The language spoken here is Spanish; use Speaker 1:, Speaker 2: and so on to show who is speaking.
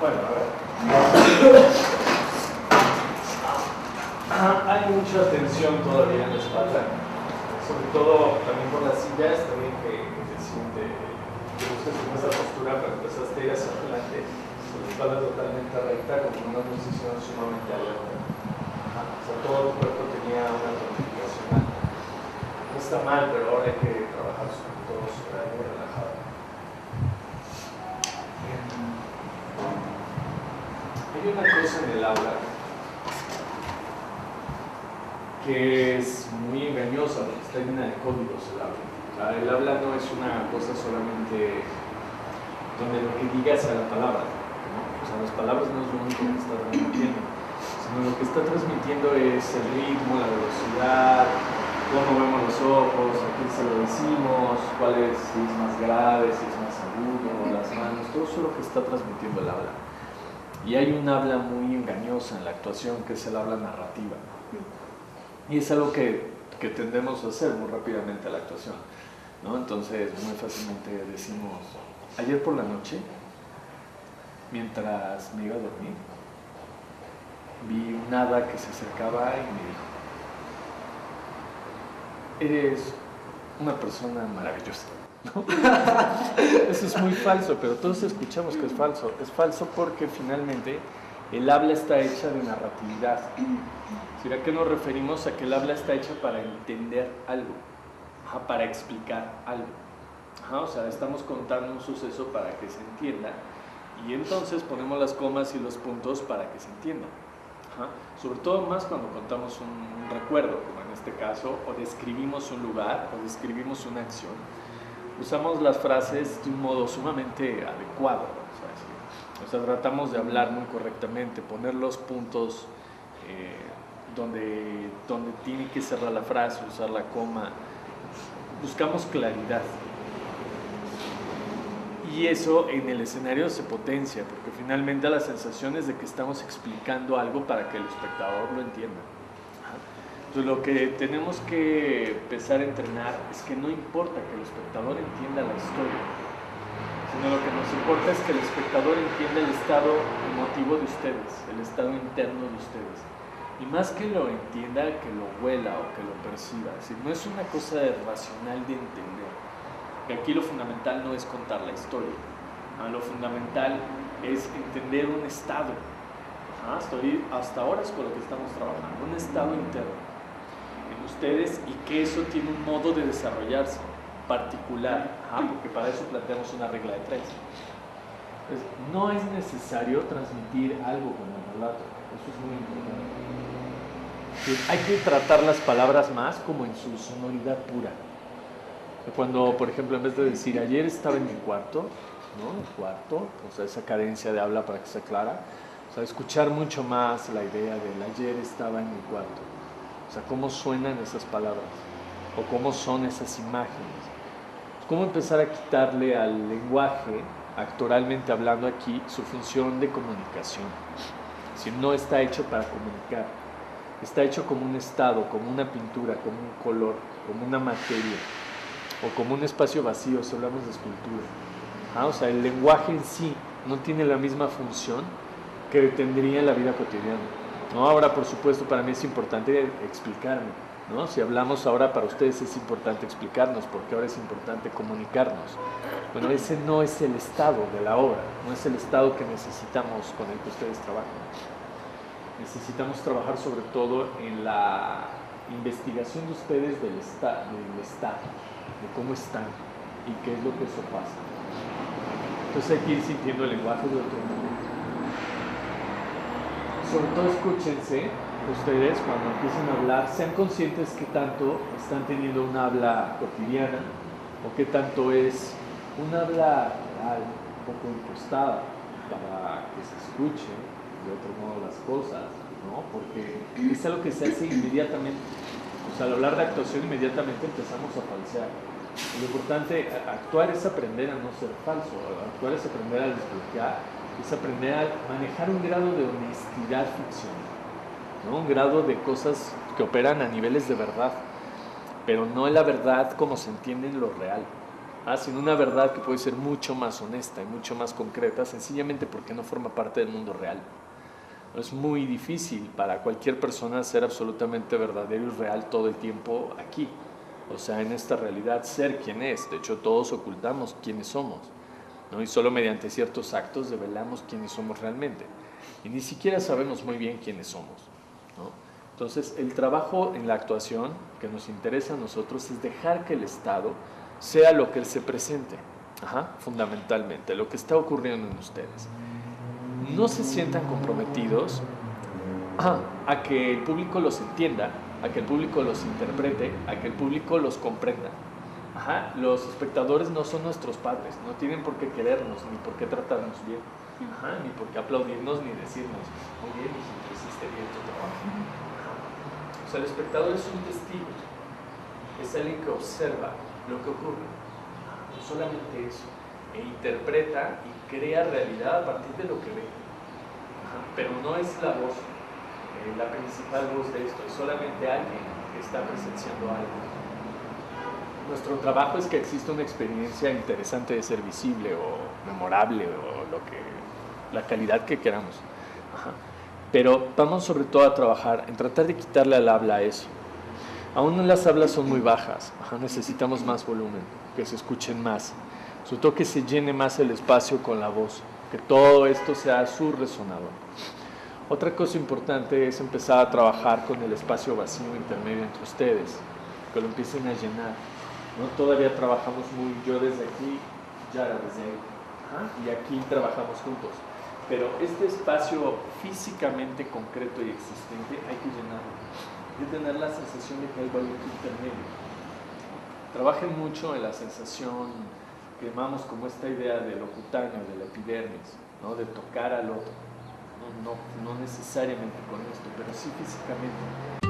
Speaker 1: Bueno, a ver. Hay mucha tensión todavía en la espalda, sobre todo también por las sillas, también que te siente, que buscas en esa postura para empezar a ir hacia adelante, con la espalda totalmente recta, con una posición sumamente alerta. O sea, todo tu cuerpo tenía una tonificación alta. No está mal, pero ahora hay que trabajar sobre todo sobre algo relajado. Hay una cosa en el aula que es muy engañosa, porque está llena de códigos el habla. O sea, el habla no es una cosa solamente donde lo que digas a la palabra, ¿no? O sea, las palabras no es lo único que está transmitiendo, sino lo que está transmitiendo es el ritmo, la velocidad, cómo vemos los ojos, a quién se lo decimos, cuál es, si es más grave, si es más agudo, las manos, todo eso es lo que está transmitiendo el habla. Y hay un habla muy engañosa en la actuación, que es el habla narrativa. Y es algo que tendemos a hacer muy rápidamente a la actuación, ¿no? Entonces, muy fácilmente decimos, ayer por la noche, mientras me iba a dormir, vi un hada que se acercaba y me dijo, eres una persona maravillosa, ¿no? Eso es muy falso, pero todos escuchamos que es falso. Es falso porque finalmente el habla está hecha de narratividad. ¿A qué nos referimos? A que el habla está hecha para entender algo, para explicar algo. O sea, estamos contando un suceso para que se entienda y entonces ponemos las comas y los puntos para que se entienda. Sobre todo más cuando contamos un recuerdo, como en este caso, o describimos un lugar, o describimos una acción. Usamos las frases de un modo sumamente adecuado, vamos a decir. O sea, tratamos de hablar muy correctamente, poner los puntos donde tiene que cerrar la frase, usar la coma. Buscamos claridad. Y eso en el escenario se potencia, porque finalmente la sensación es de que estamos explicando algo para que el espectador lo entienda. Entonces lo que tenemos que empezar a entrenar es que no importa que el espectador entienda la historia, sino lo que nos importa es que el espectador entienda el estado emotivo de ustedes, el estado interno de ustedes. Y más que lo entienda, que lo huela o que lo perciba. Es decir, no es una cosa racional de entender. Que aquí lo fundamental no es contar la historia. Lo fundamental es entender un estado. Hasta ahora es con lo que estamos trabajando. Un estado interno en ustedes y que eso tiene un modo de desarrollarse particular. Porque para eso planteamos una regla de 3. Entonces, no es necesario transmitir algo con el relato. Eso es muy importante. Hay que tratar las palabras más como en su sonoridad pura. Cuando, por ejemplo, en vez de decir ayer estaba en mi cuarto, ¿no? El cuarto, o sea, esa cadencia de habla para que sea clara, o sea, escuchar mucho más la idea del ayer estaba en mi cuarto. O sea, cómo suenan esas palabras o cómo son esas imágenes. Cómo empezar a quitarle al lenguaje, actoralmente hablando aquí, su función de comunicación. Si no está hecho para comunicar. Está hecho como un estado, como una pintura, como un color, como una materia, o como un espacio vacío, si hablamos de escultura. O sea, el lenguaje en sí no tiene la misma función que tendría en la vida cotidiana. Ahora, por supuesto, para mí es importante explicarme. Si hablamos ahora, para ustedes es importante explicarnos, porque ahora es importante comunicarnos. Bueno, ese no es el estado de la obra, no es el estado que necesitamos con el que ustedes trabajan. Necesitamos trabajar sobre todo en la investigación de ustedes del estado, de cómo están y qué es lo que eso pasa. Entonces hay que ir sintiendo el lenguaje de otro modo. Sobre todo escúchense ustedes cuando empiecen a hablar, sean conscientes qué tanto están teniendo un habla cotidiana o qué tanto es un habla real, un poco impostada para que se escuche de otro modo las cosas, ¿no? Porque es algo que se hace inmediatamente. O sea, al hablar de actuación inmediatamente empezamos a falsear. Lo importante, actuar es aprender a no ser falso, actuar es aprender a desbloquear, es aprender a manejar un grado de honestidad ficcional, ¿no? Un grado de cosas que operan a niveles de verdad, pero no la verdad como se entiende en lo real. sino una verdad que puede ser mucho más honesta y mucho más concreta, sencillamente porque no forma parte del mundo real. Es muy difícil para cualquier persona ser absolutamente verdadero y real todo el tiempo aquí. O sea, en esta realidad, ser quien es. De hecho, todos ocultamos quiénes somos, ¿no? Y solo mediante ciertos actos develamos quiénes somos realmente. Y ni siquiera sabemos muy bien quiénes somos, ¿no? Entonces, el trabajo en la actuación que nos interesa a nosotros es dejar que el Estado sea lo que él se presente, fundamentalmente, lo que está ocurriendo en ustedes. No se sientan comprometidos a que el público los entienda, a que el público los interprete, a que el público los comprenda. Los espectadores no son nuestros padres, no tienen por qué querernos, ni por qué tratarnos bien, ni por qué aplaudirnos, ni decirnos, muy bien, hijito, hiciste bien tu trabajo. O sea, el espectador es un testigo, es alguien que observa lo que ocurre, solamente eso, e interpreta y crea realidad a partir de lo que ve. Pero no es la voz, la principal voz de esto, es solamente alguien que está presenciando algo. Nuestro trabajo es que exista una experiencia interesante de ser visible o memorable o la calidad que queramos. Pero vamos sobre todo a trabajar en tratar de quitarle al habla eso. Aún las hablas son muy bajas, necesitamos más volumen, que se escuchen más, sobre todo que se llene más el espacio con la voz, que todo esto sea su resonador. Otra cosa importante es empezar a trabajar con el espacio vacío intermedio entre ustedes, que lo empiecen a llenar. ¿No? Todavía trabajamos muy, yo desde aquí, Yara desde ahí, y aquí trabajamos juntos. Pero este espacio físicamente concreto y existente hay que llenarlo. Hay que tener la sensación de que hay algo intermedio. Trabajen mucho en la sensación que llamamos como esta idea de lo cutáneo, de la epidermis, ¿no? De tocar al otro. No necesariamente con esto, pero sí físicamente.